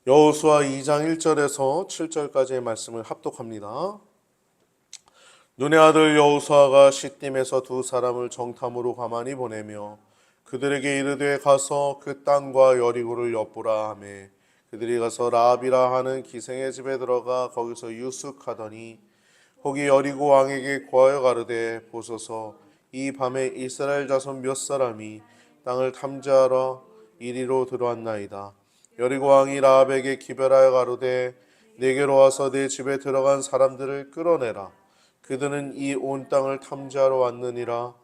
여호수아 2장 1절에서 7절까지의 말씀을 합독합니다. 눈의 아들 여호수아가 시딤에서 두 사람을 정탐으로 가만히 보내며 그들에게 이르되 가서 그 땅과 여리고를 엿보라 하매 그들이 가서 라합이라 하는 기생의 집에 들어가 거기서 유숙하더니 거기 여리고 왕에게 고하여 가르되 보소서 이 밤에 이스라엘 자손 몇 사람이 땅을 탐지하러 이리로 들어왔나이다. 여리고 왕이 라합에게 기별하여 가로되 내게로 와서 내 집에 들어간 사람들을 끌어내라. 그들은 이 온 땅을 탐지하러 왔느니라.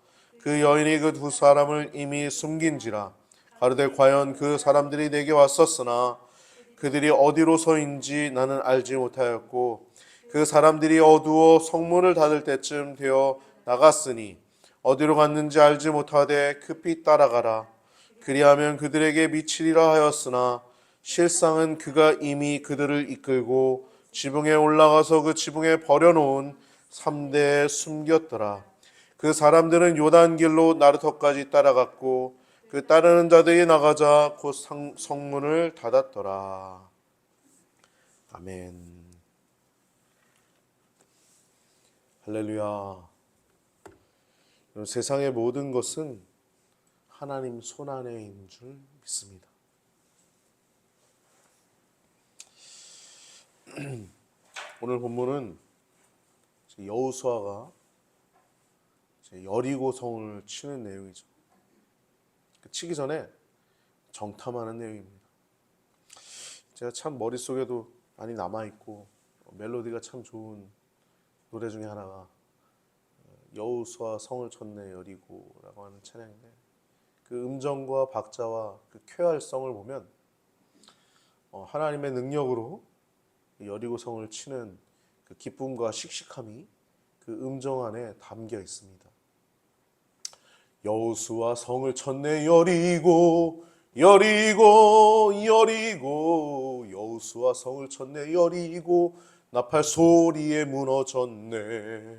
그 여인이 그 두 사람을 이미 숨긴지라. 가로되 과연 그 사람들이 내게 왔었으나 그들이 어디로서인지 나는 알지 못하였고 그 사람들이 어두워 성문을 닫을 때쯤 되어 나갔으니 어디로 갔는지 알지 못하되 급히 따라가라. 그리하면 그들에게 미치리라 하였으나 실상은 그가 이미 그들을 이끌고 지붕에 올라가서 그 지붕에 버려놓은 삼대에 숨겼더라. 그 사람들은 요단길로 나르터까지 따라갔고 그 따르는 자들이 나가자 곧 성문을 닫았더라. 아멘. 할렐루야. 세상의 모든 것은 하나님 손안에 있는 줄 믿습니다. 오늘 본문은 여호수아가 여리고 성을 치는 내용이죠. 치기 전에 정탐하는 내용입니다. 제가 참 머릿속에도 많이 남아있고 멜로디가 참 좋은 노래 중에 하나가 여호수아 성을 쳤네 여리고라고 하는 찬양인데 그 음정과 박자와 그 쾌활성을 보면 하나님의 능력으로 여리고 성을 치는 그 기쁨과 씩씩함이 그 음정 안에 담겨 있습니다. 여호수아 성을 쳤네 여리고 여리고 여리고 여호수아 성을 쳤네 여리고 나팔 소리에 무너졌네.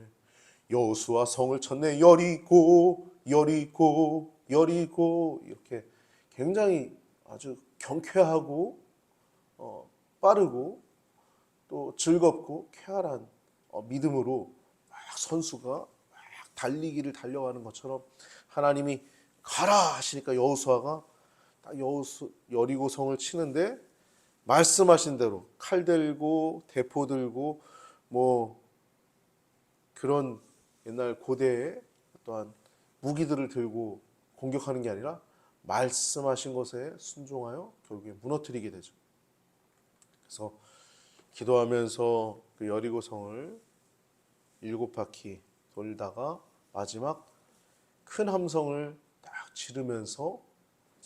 여호수아 성을 쳤네 여리고 여리고 여리고 이렇게 굉장히 아주 경쾌하고 빠르고 또 즐겁고 쾌활한 믿음으로 막 선수가 막 달리기를 달려가는 것처럼 하나님이 가라 하시니까 여호수아가 딱 여리고 성을 치는데 말씀하신 대로 칼 들고 대포 들고 뭐 그런 옛날 고대의 또한 무기들을 들고 공격하는 게 아니라 말씀하신 것에 순종하여 결국에 무너뜨리게 되죠. 그래서 기도하면서 그 여리고 성을 7바퀴 돌다가 마지막 큰 함성을 딱 지르면서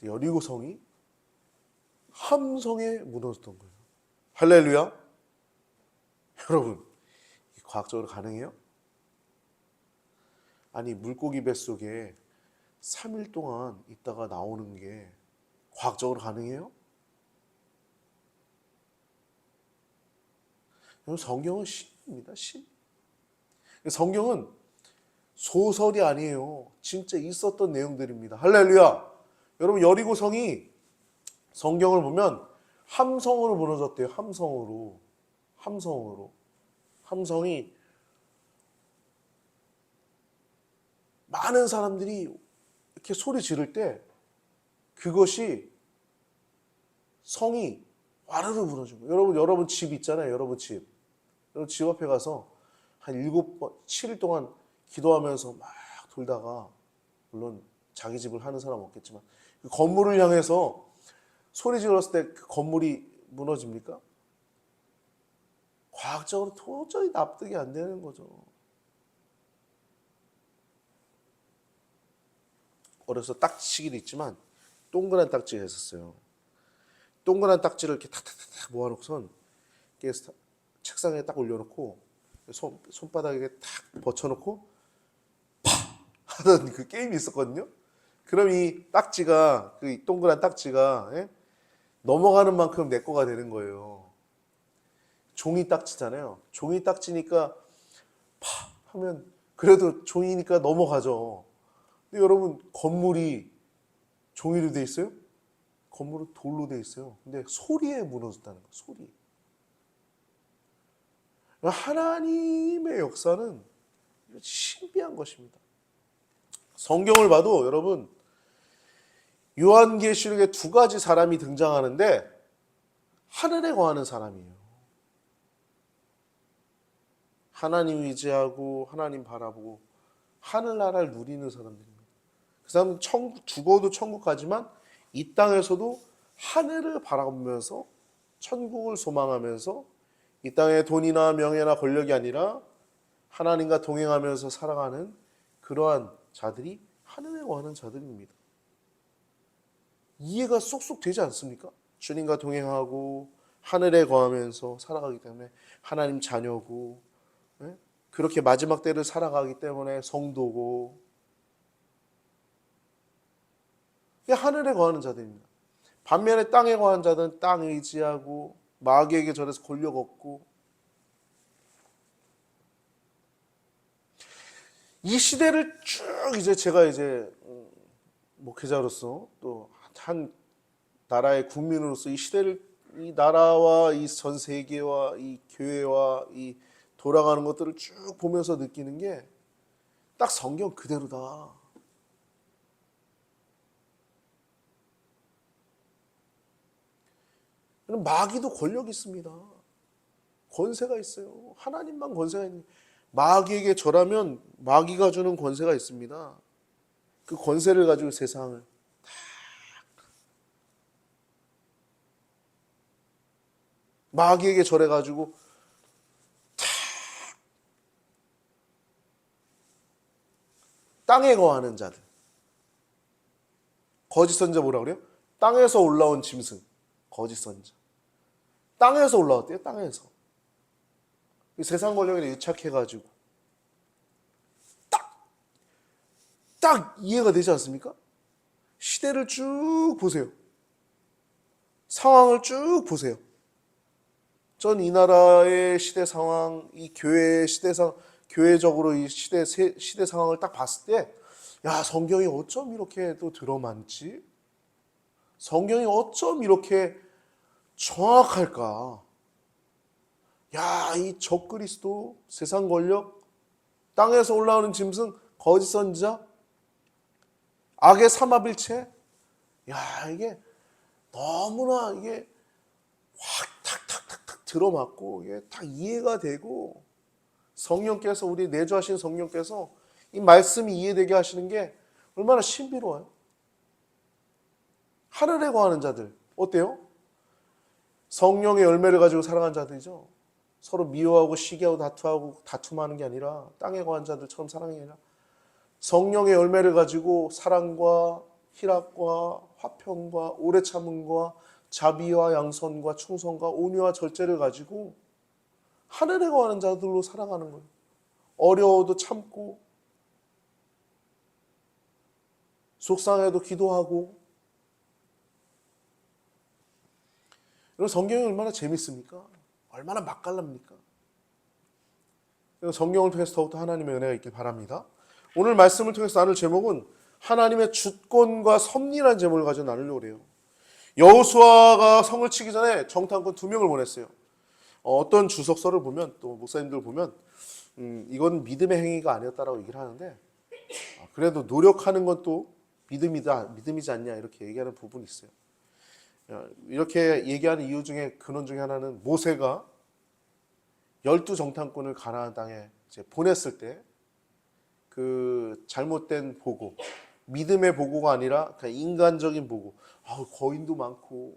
여리고 성이 함성에 무너졌던 거예요. 할렐루야. 여러분, 과학적으로 가능해요? 아니 물고기 뱃속에 3일 동안 있다가 나오는 게 과학적으로 가능해요? 성경은 신입니다. 신. 성경은 소설이 아니에요. 진짜 있었던 내용들입니다. 할렐루야. 여러분 여리고성이 성경을 보면 함성으로 무너졌대요. 함성으로. 함성이 많은 사람들이 이렇게 소리 지를 때 그것이 성이 와르르 무너진 거예요. 여러분 집 있잖아요. 여러분 집 앞에 가서 한 7번, 7일 동안 기도하면서 막 돌다가 물론 자기 집을 하는 사람은 없겠지만 그 건물을 향해서 소리 질렀을 때 그 건물이 무너집니까? 과학적으로 도저히 납득이 안 되는 거죠. 어려서 딱지기도 있지만 동그란 딱지가 있었어요. 동그란 딱지를 이렇게 탁탁탁 모아놓고선 책상에 딱 올려놓고 손바닥에 탁 벗쳐놓고 팍 하던 그 게임이 있었거든요. 그럼 이 딱지가 그 동그란 딱지가 넘어가는 만큼 내 거가 되는 거예요. 종이 딱지잖아요. 종이 딱지니까 팍 하면 그래도 종이니까 넘어가죠. 근데 여러분 건물이 종이로 돼 있어요? 건물은 돌로 돼 있어요. 근데 소리에 무너졌다는 거예요. 소리. 하나님의 역사는 신비한 것입니다. 성경을 봐도 여러분 요한계시록에 두 가지 사람이 등장하는데 하늘에 거하는 사람이에요. 하나님 의지하고 하나님 바라보고 하늘나라를 누리는 사람들입니다. 그 사람은 죽어도 천국 가지만 이 땅에서도 하늘을 바라보면서 천국을 소망하면서 이 땅의 돈이나 명예나 권력이 아니라 하나님과 동행하면서 살아가는 그러한 자들이 하늘에 거하는 자들입니다. 이해가 쏙쏙 되지 않습니까? 주님과 동행하고 하늘에 거하면서 살아가기 때문에 하나님 자녀고, 그렇게 마지막 때를 살아가기 때문에 성도고, 이게 하늘에 거하는 자들입니다. 반면에 땅에 거하는 자들은 땅 의지하고 마귀에게 절해서 권력 얻고, 이 시대를 쭉 제가 목회자로서 또 한 나라의 국민으로서 이 시대를, 이 나라와 이 전 세계와 이 교회와 이 돌아가는 것들을 쭉 보면서 느끼는 게 딱 성경 그대로다. 마귀도 권력이 있습니다. 권세가 있어요. 하나님만 권세가 있는, 마귀에게 절하면 마귀가 주는 권세가 있습니다. 그 권세를 가지고 세상을 마귀에게 절해가지고 땅에 거하는 자들. 거짓 선자 뭐라 그래요? 땅에서 올라온 짐승. 거짓 선자. 땅에서 올라왔대요. 땅에서. 세상 권력에 유착해가지고 딱 이해가 되지 않습니까? 시대를 쭉 보세요. 상황을 쭉 보세요. 전 이 나라의 시대 상황, 이 교회의 시대 상황, 교회적으로 이 시대 상황을 딱 봤을 때, 야, 성경이 어쩜 이렇게 또 들어맞지? 성경이 어쩜 이렇게 정확할까? 야, 이 적그리스도, 세상 권력, 땅에서 올라오는 짐승, 거짓 선지자, 악의 삼합일체, 야, 이게 너무나 이게 확 탁탁탁탁 들어맞고 이게 다 이해가 되고, 성령께서, 우리 내주하신 성령께서 이 말씀이 이해되게 하시는 게 얼마나 신비로워요. 하늘에 거하는 자들 어때요? 성령의 열매를 가지고 살아가는 자들이죠. 서로 미워하고 시기하고 다툼하는 게 아니라, 땅에 거하는 자들처럼 살아가는 게 아니라 성령의 열매를 가지고 사랑과 희락과 화평과 오래 참음과 자비와 양선과 충성과 온유와 절제를 가지고 하늘에 거하는 자들로 살아가는 거예요. 어려워도 참고, 속상해도 기도하고. 이런 성경이 얼마나 재밌습니까? 얼마나 맛깔납니까? 성경을 통해서 더욱더 하나님의 은혜가 있길 바랍니다. 오늘 말씀을 통해서 나눌 제목은 하나님의 주권과 섭리라는 제목을 가지고 나누려고 해요. 여호수아가 성을 치기 전에 정탐꾼 2명을 보냈어요. 어떤 주석서를 보면, 또 목사님들 보면 이건 믿음의 행위가 아니었다라고 얘기를 하는데, 그래도 노력하는 건 또 믿음이지 않냐, 이렇게 얘기하는 부분이 있어요. 이렇게 얘기하는 이유 중에, 근원 중에 하나는 모세가 12정탐꾼을 가나안 땅에 보냈을 때 그 잘못된 보고, 믿음의 보고가 아니라 그냥 인간적인 보고, 거인도 많고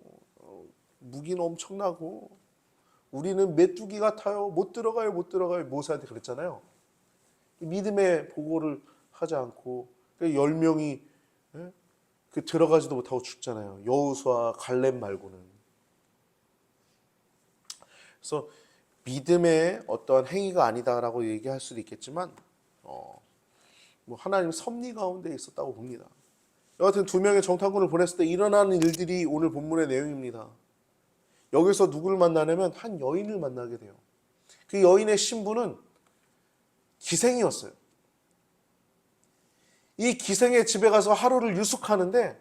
무기는 엄청나고 우리는 메뚜기 같아요, 못 들어가요 모세한테 그랬잖아요. 믿음의 보고를 하지 않고 10명이 들어가지도 못하고 죽잖아요. 여호수아, 갈렙 말고는. 그래서 믿음의 어떤 행위가 아니다라고 얘기할 수도 있겠지만, 하나님 섭리 가운데 있었다고 봅니다. 여하튼 2명의 정탐꾼을 보냈을 때 일어나는 일들이 오늘 본문의 내용입니다. 여기서 누구를 만나냐면 한 여인을 만나게 돼요. 그 여인의 신부는 기생이었어요. 이 기생의 집에 가서 하루를 유숙하는데,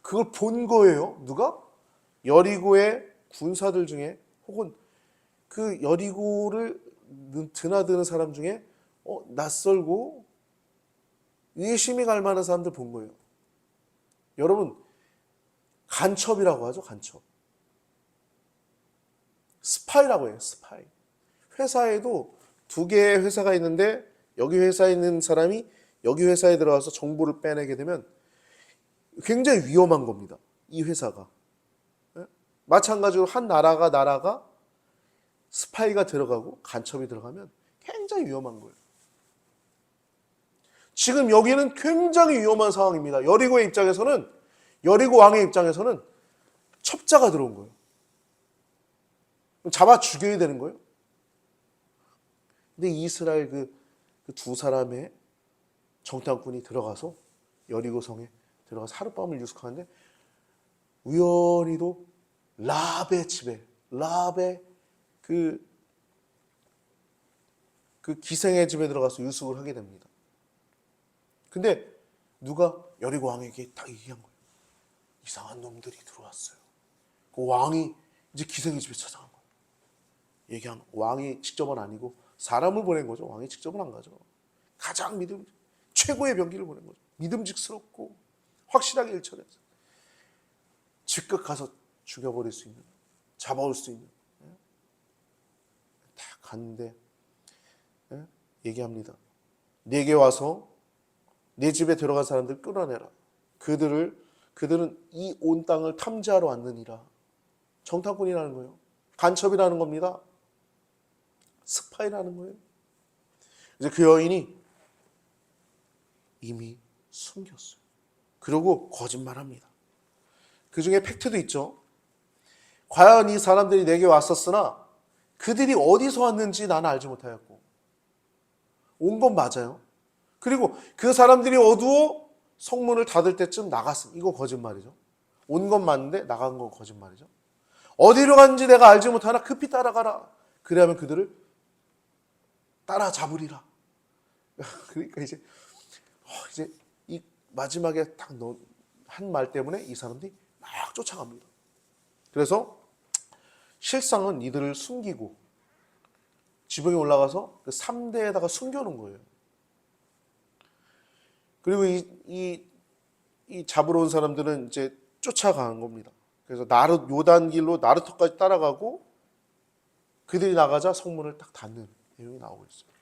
그걸 본 거예요. 누가? 여리고의 군사들 중에 혹은 그 여리고를 드나드는 사람 중에 낯설고 의심이 갈 만한 사람들 본 거예요. 여러분, 간첩이라고 하죠. 간첩. 스파이라고 해요. 스파이. 회사에도 두 개의 회사가 있는데 여기 회사에 있는 사람이 여기 회사에 들어가서 정보를 빼내게 되면 굉장히 위험한 겁니다. 이 회사가. 마찬가지로 한 나라가 스파이가 들어가고 간첩이 들어가면 굉장히 위험한 거예요. 지금 여기는 굉장히 위험한 상황입니다. 여리고의 입장에서는, 여리고 왕의 입장에서는 첩자가 들어온 거예요. 잡아 죽여야 되는 거예요. 근데 이스라엘 그 두 사람의 정탐꾼이 들어가서 여리고 성에 들어가서 하룻밤을 유숙하는데 우연히도 라합의 집에, 라합의 그 기생의 집에 들어가서 유숙을 하게 됩니다. 근데 누가 여리고 왕에게 딱 얘기한 거예요. 이상한 놈들이 들어왔어요. 그 왕이 이제 기생의 집에 찾아간 거예요. 얘기한 왕이 직접은 아니고 사람을 보낸 거죠. 왕이 직접은 안 가죠. 가장 최고의 병기를 보낸 거죠. 믿음직스럽고 확실하게 일처리해서 즉각 가서 죽여버릴 수 있는, 잡아올 수 있는. 딱 갔는데 얘기합니다. 내게 와서 내 집에 들어간 사람들 끌어내라. 그들은 이 온 땅을 탐지하러 왔느니라. 정탐꾼이라는 거예요. 간첩이라는 겁니다. 스파이라는 거예요. 이제 그 여인이 이미 숨겼어요. 그리고 거짓말합니다. 그 중에 팩트도 있죠. 과연 이 사람들이 내게 왔었으나 그들이 어디서 왔는지 나는 알지 못하였고 온 건 맞아요. 그리고 그 사람들이 어두워 성문을 닫을 때쯤 나갔습니다. 이거 거짓말이죠. 온 건 맞는데 나간 건 거짓말이죠. 어디로 갔는지 내가 알지 못하나 급히 따라가라. 그래야면 그들을 따라잡으리라. 그러니까 이제 이 마지막에 딱 한 말 때문에 이 사람들이 막 쫓아갑니다. 그래서 실상은 이들을 숨기고 지붕에 올라가서 그 3대에다가 숨겨놓은 거예요. 그리고 이 잡으러 온 사람들은 이제 쫓아가는 겁니다. 그래서 요단길로 나루터까지 따라가고 그들이 나가자 성문을 딱 닫는 내용이 나오고 있어요.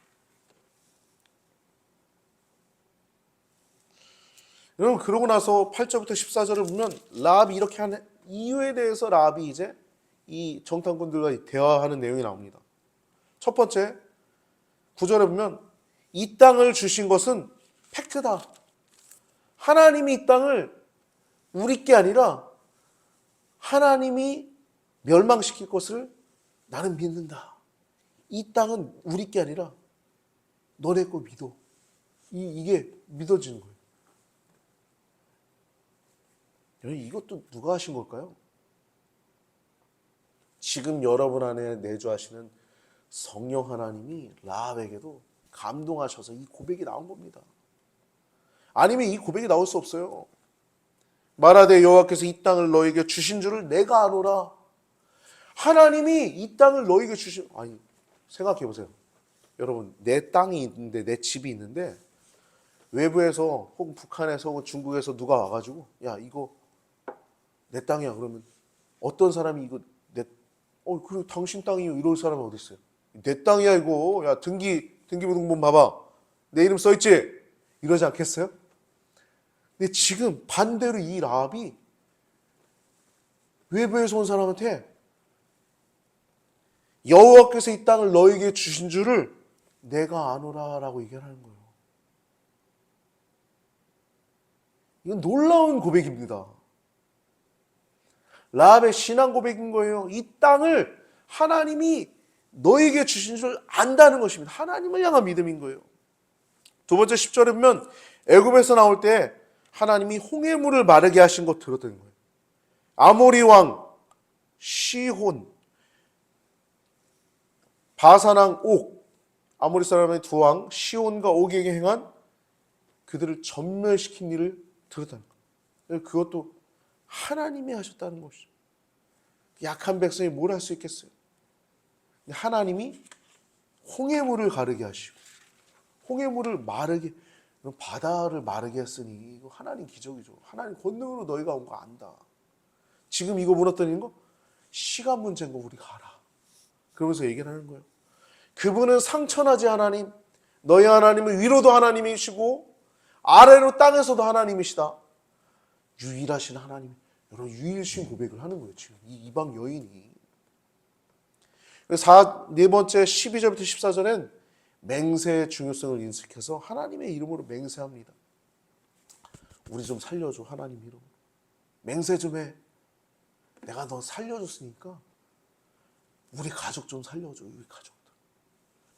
여러분, 그러고 나서 8절부터 14절을 보면 라합이 이렇게 하는 이유에 대해서 라합이 이제 이 정탐꾼들과 대화하는 내용이 나옵니다. 첫 번째, 9절에 보면 이 땅을 주신 것은 팩트다. 하나님이 이 땅을 우리 게 아니라 하나님이 멸망시킬 것을 나는 믿는다. 이 땅은 우리 게 아니라 너네 거 믿어. 이게 믿어지는 거예요. 이것도 누가 하신 걸까요? 지금 여러분 안에 내주하시는 성령 하나님이 라합에게도 감동하셔서 이 고백이 나온 겁니다. 아니면 이 고백이 나올 수 없어요. 말하되 여호와께서 이 땅을 너에게 주신 줄을 내가 아노라. 하나님이 이 땅을 너에게 주신, 아니 생각해 보세요. 여러분, 내 땅이 있는데, 내 집이 있는데 외부에서 혹은 북한에서 혹은 중국에서 누가 와가지고 야 이거 내 땅이야. 그러면 어떤 사람이 이거 그리고 당신 땅이요 이럴 사람이 어디 있어요? 내 땅이야 이거. 야 등기부등본 봐봐. 내 이름 써있지? 이러지 않겠어요? 근데 지금 반대로 이 라합이 외부에서 온 사람한테 여호와께서 이 땅을 너에게 주신 줄을 내가 아노라라고 얘기하는 거예요. 이건 놀라운 고백입니다. 라합의 신앙 고백인 거예요. 이 땅을 하나님이 너에게 주신 줄 안다는 것입니다. 하나님을 향한 믿음인 거예요. 두 번째 10절에 보면 애굽에서 나올 때 하나님이 홍해물을 마르게 하신 것 들었던 거예요. 아모리 왕 시혼, 바산 왕 옥, 아모리 사람의 두 왕 시혼과 옥에게 행한 그들을 전멸시킨 일을 들었다는 거예요. 그것도 하나님이 하셨다는 것이죠. 약한 백성이 뭘 할 수 있겠어요? 하나님이 홍해물을 가르게 하시고 홍해물을 마르게, 바다를 마르게 했으니 이거 하나님 기적이죠. 하나님 권능으로 너희가 온 거 안다. 지금 이거 무너뜨리는 거 시간 문제인 거 우리가 알아. 그러면서 얘기를 하는 거예요. 그분은 상처나지 하나님, 너희 하나님은 위로도 하나님이시고 아래로 땅에서도 하나님이시다. 유일하신 하나님, 여러분 유일신 고백을 하는 거예요. 지금 이 이방 여인이. 네 번째 12절부터 14절엔 맹세의 중요성을 인식해서 하나님의 이름으로 맹세합니다. 우리 좀 살려줘, 하나님 이름. 맹세 좀 해. 내가 너 살려줬으니까 우리 가족 좀 살려줘, 우리 가족들.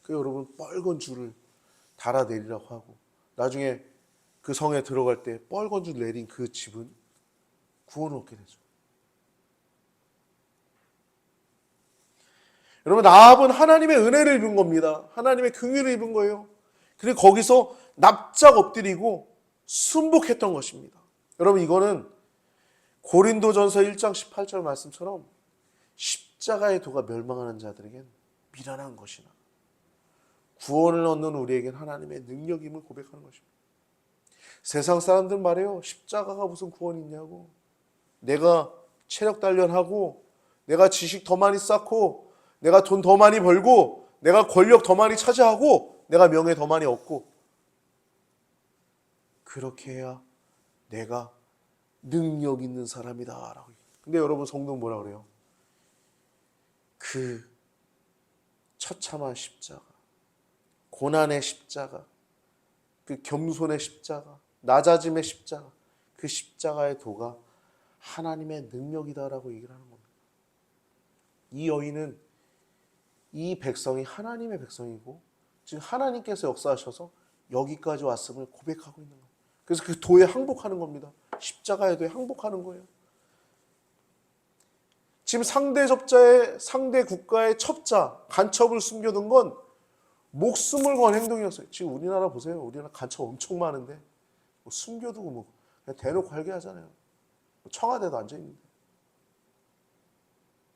그 여러분 뻘건 줄을 달아내리라고 하고 나중에 그 성에 들어갈 때 뻘건 줄 내린 그 집은 구원을 얻게 되죠. 여러분 라합은 하나님의 은혜를 입은 겁니다. 하나님의 긍휼을 입은 거예요. 그리고 거기서 납작 엎드리고 순복했던 것입니다. 여러분 이거는 고린도전서 1장 18절 말씀처럼 십자가의 도가 멸망하는 자들에겐 미련한 것이나 구원을 얻는 우리에겐 하나님의 능력임을 고백하는 것입니다. 세상 사람들 말해요. 십자가가 무슨 구원이 있냐고. 내가 체력 단련하고 내가 지식 더 많이 쌓고 내가 돈 더 많이 벌고 내가 권력 더 많이 차지하고 내가 명예 더 많이 얻고 그렇게 해야 내가 능력 있는 사람이다 라고. 근데 여러분 성도는 뭐라 그래요? 그 처참한 십자가, 고난의 십자가, 그 겸손의 십자가, 낮아짐의 십자가, 그 십자가의 도가 하나님의 능력이다라고 얘기를 하는 겁니다. 이 여인은 이 백성이 하나님의 백성이고 지금 하나님께서 역사하셔서 여기까지 왔음을 고백하고 있는 거예요. 그래서 그 도에 항복하는 겁니다. 십자가의 도에 항복하는 거예요. 지금 상대 접자의 상대 국가의 첩자, 간첩을 숨겨둔 건 목숨을 건 행동이었어요. 지금 우리나라 보세요. 우리나라 간첩 엄청 많은데 뭐 숨겨두고 뭐 그냥 대놓고 활개하잖아요. 청와대도 앉아있는데.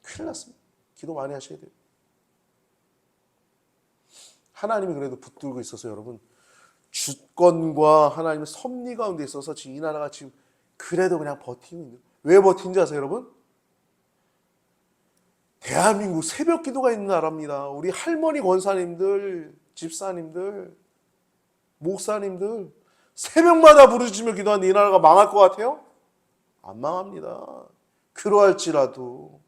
큰일 났습니다. 기도 많이 하셔야 돼요. 하나님이 그래도 붙들고 있어서 여러분 주권과 하나님의 섭리 가운데 있어서 지금 이 나라가 지금 그래도 그냥 버티고 있는. 왜 버틴지 아세요 여러분? 대한민국 새벽 기도가 있는 나라입니다. 우리 할머니 권사님들, 집사님들, 목사님들 새벽마다 부르짖으며 기도하는 이 나라가 망할 것 같아요? 안 망합니다. 그러할지라도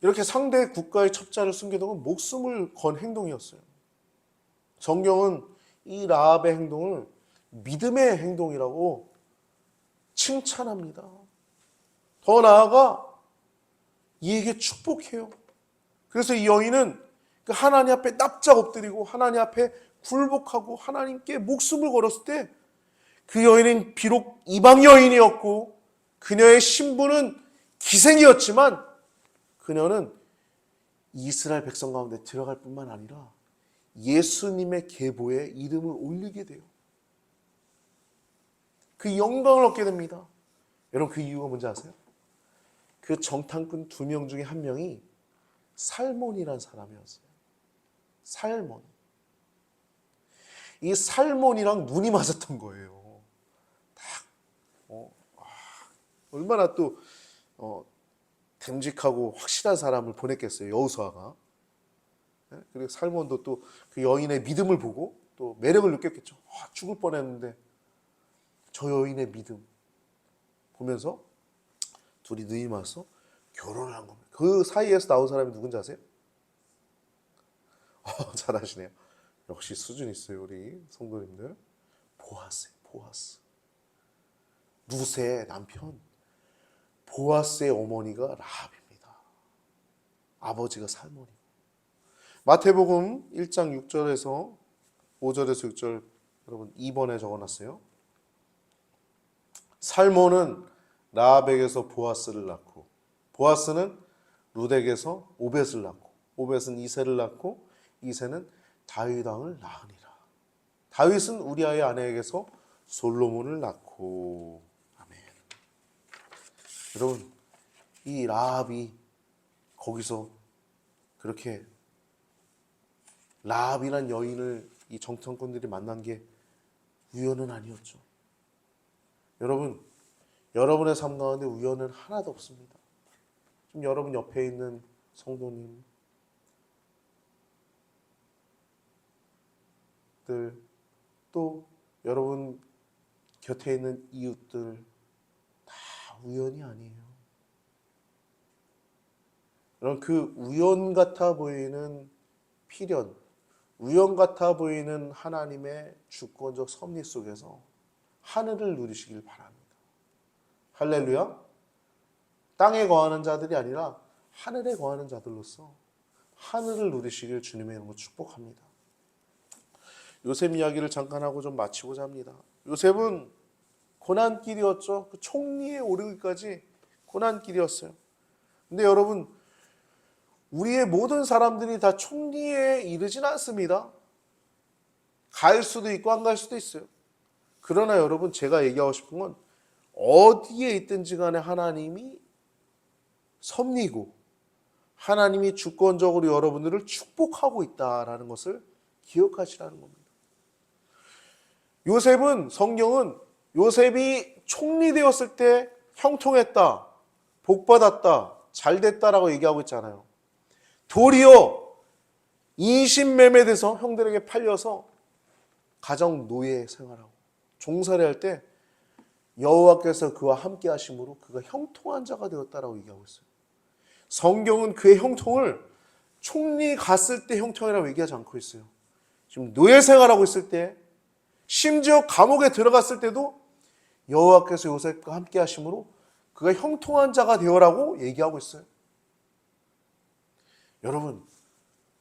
이렇게 상대 국가의 첩자를 숨기던 건 목숨을 건 행동이었어요. 성경은 이 라합의 행동을 믿음의 행동이라고 칭찬합니다. 더 나아가 이에게 축복해요. 그래서 이 여인은 하나님 앞에 납작 엎드리고 하나님 앞에 굴복하고 하나님께 목숨을 걸었을 때 그 여인은 비록 이방 여인이었고 그녀의 신분은 기생이었지만 그녀는 이스라엘 백성 가운데 들어갈 뿐만 아니라 예수님의 계보에 이름을 올리게 돼요. 그 영광을 얻게 됩니다. 여러분 그 이유가 뭔지 아세요? 그 정탐꾼 2명 중에 한 명이 살몬이라는 사람이었어요. 살몬. 이 살몬이랑 눈이 맞았던 거예요. 얼마나 또 듬직하고 확실한 사람을 보냈겠어요. 여호수아가. 그리고 살몬도 또 그 여인의 믿음을 보고 또 매력을 느꼈겠죠. 죽을 뻔했는데 저 여인의 믿음 보면서 둘이 눈이 맞서 결혼을 한 겁니다. 그 사이에서 나온 사람이 누군지 아세요? 잘하시네요. 역시 수준 있어요. 우리 성도님들. 보아스예요. 보아스. 루세의 남편. 보아스의 어머니가 라합입니다. 아버지가 살몬이고. 마태복음 1장 6절에서 5절에서 6절 여러분 2번에 적어놨어요. 살몬은 라합에게서 보아스를 낳고 보아스는 룻에게서 오벳을 낳고 오벳은 이새를 낳고 이새는 다윗 왕을 낳으니라. 다윗은 우리아의 아내에게서 솔로몬을 낳고. 아멘. 여러분, 이 라합이 거기서 그렇게 라합이란 여인을 이 정탐꾼들이 만난 게 우연은 아니었죠. 여러분, 여러분의 삶 가운데 우연은 하나도 없습니다. 지금 여러분 옆에 있는 성도님들, 또 여러분 곁에 있는 이웃들 다 우연이 아니에요. 여러분, 그 우연 같아 보이는 필연, 우연 같아 보이는 하나님의 주권적 섭리 속에서 하늘을 누리시길 바랍니다. 할렐루야. 땅에 거하는 자들이 아니라 하늘에 거하는 자들로서 하늘을 누리시길 주님의 이름으로 축복합니다. 요셉 이야기를 잠깐 하고 좀 마치고자 합니다. 요셉은 고난길이었죠. 그 총리에 오르기까지 고난길이었어요. 근데 여러분, 우리의 모든 사람들이 다 총리에 이르진 않습니다. 갈 수도 있고 안 갈 수도 있어요. 그러나 여러분, 제가 얘기하고 싶은 건 어디에 있든지 간에 하나님이 섭리고 하나님이 주권적으로 여러분들을 축복하고 있다라는 것을 기억하시라는 겁니다. 요셉은, 성경은 요셉이 총리 되었을 때 형통했다, 복받았다, 잘됐다라고 얘기하고 있잖아요. 도리어 인신매매돼서 형들에게 팔려서 가정 노예 생활하고 종살이 할 때 여호와께서 그와 함께 하심으로 그가 형통한 자가 되었다라고 얘기하고 있어요. 성경은 그의 형통을 총리 갔을 때 형통이라고 얘기하지 않고 있어요. 지금 노예 생활하고 있을 때, 심지어 감옥에 들어갔을 때도 여호와께서 요셉과 함께 하심으로 그가 형통한 자가 되어라고 얘기하고 있어요. 여러분,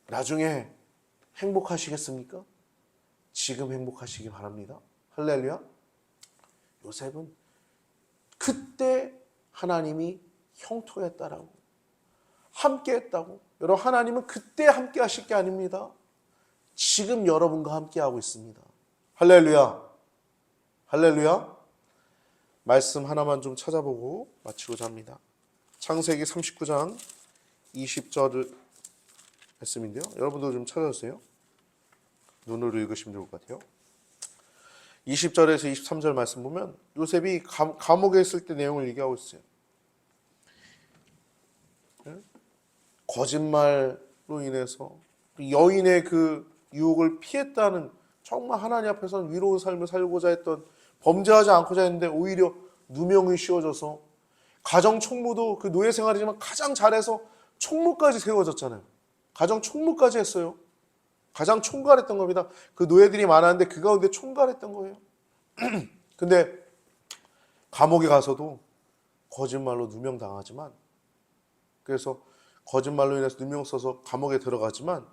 나중에 행복하시겠습니까? 지금 행복하시기 바랍니다. 할렐루야. 요셉은 그때 하나님이 형통했다라고, 함께 했다고. 여러분, 하나님은 그때 함께 하실 게 아닙니다. 지금 여러분과 함께 하고 있습니다. 할렐루야. 할렐루야. 말씀 하나만 좀 찾아보고 마치고자 합니다. 창세기 39장 20절 말씀인데요. 여러분도 좀 찾아주세요. 눈으로 읽으시면 좋을 것 같아요. 20절에서 23절 말씀 보면 요셉이 감옥에 있을 때 내용을 얘기하고 있어요. 거짓말로 인해서 여인의 그 유혹을 피했다는, 정말 하나님 앞에서는 위로운 삶을 살고자 했던, 범죄하지 않고자 했는데 오히려 누명이 씌워져서 가정 총무도 그 노예 생활이지만 가장 잘해서 총무까지 세워졌잖아요. 가정 총무까지 했어요. 가장 총괄했던 겁니다. 그 노예들이 많았는데 그 가운데 총괄했던 거예요. 근데 감옥에 가서도 거짓말로 누명당하지만, 그래서 거짓말로 인해서 누명 써서 감옥에 들어가지만,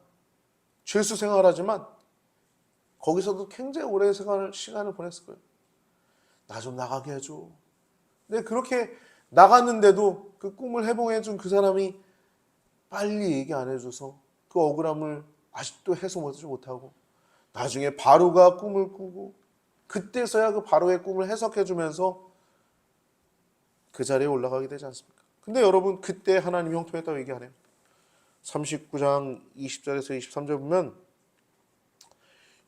죄수 생활하지만 거기서도 굉장히 오랜 시간을 보냈을 거예요. 나 좀 나가게 해줘. 근데 그렇게 나갔는데도 그 꿈을 해봉해준 그 사람이 빨리 얘기 안 해줘서 그 억울함을 아직도 해소하지 못하고, 나중에 바로가 꿈을 꾸고 그때서야 그 바로의 꿈을 해석해주면서 그 자리에 올라가게 되지 않습니까? 근데 여러분, 그때 하나님이 형통했다고 얘기하네요. 39장 20절에서 23절 보면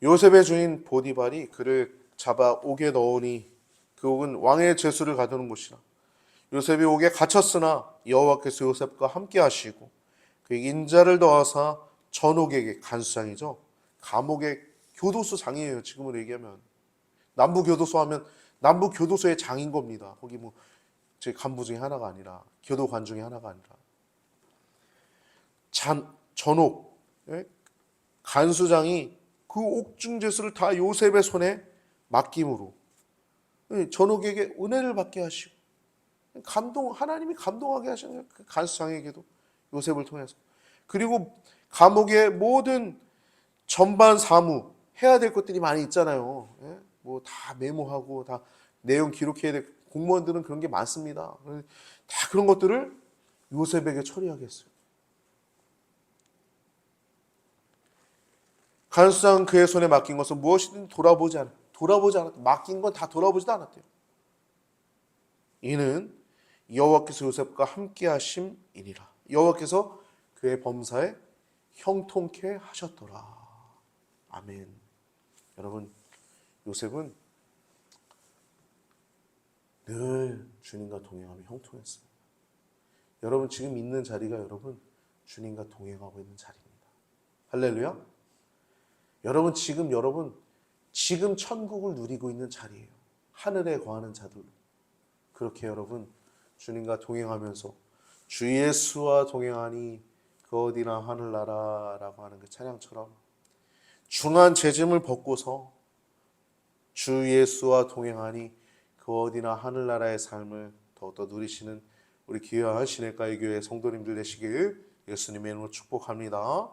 요셉의 주인 보디발이 그를 잡아 옥에 넣으니 그 옥은 왕의 죄수를 가두는 곳이라. 요셉이 옥에 갇혔으나 여호와께서 요셉과 함께 하시고 그에게 인자를 더하사 전옥에게, 간수장이죠, 감옥의 교도소장이에요. 지금으로 얘기하면 남부교도소 하면 남부교도소의 장인 겁니다. 거기 뭐 제 간부 중에 하나가 아니라, 교도관 중에 하나가 아니라, 전옥, 간수장이 그 옥중죄수를 다 요셉의 손에 맡김으로 전옥에게 은혜를 받게 하시고, 하나님이 감동하게 하시는 거예요. 그 간수장에게도 요셉을 통해서. 그리고 감옥의 모든 전반 사무 해야 될 것들이 많이 있잖아요. 뭐 다 메모하고 다 내용 기록해야 될, 공무원들은 그런 게 많습니다. 다 그런 것들을 요셉에게 처리하게 했어요. 간수장 그의 손에 맡긴 것은 무엇이든 돌아보지 않았다. 맡긴 건 다 돌아보지도 않았대요. 이는 여호와께서 요셉과 함께 하심이니라. 여호와께서 그의 범사에 형통케 하셨더라. 아멘. 여러분, 요셉은 늘 주님과 동행하며 형통했습니다. 여러분 지금 있는 자리가 여러분 주님과 동행하고 있는 자리입니다. 할렐루야. 여러분 지금 천국을 누리고 있는 자리예요. 하늘에 거하는 자들. 그렇게 여러분 주님과 동행하면서 주 예수와 동행하니 그 어디나 하늘나라라고 하는 그 찬양처럼 중한 죄짐을 벗고서 주 예수와 동행하니 그 어디나 하늘나라의 삶을 더욱더 누리시는 우리 귀한 시냇가의 교회 성도님들 되시길 예수님의 이름으로 축복합니다.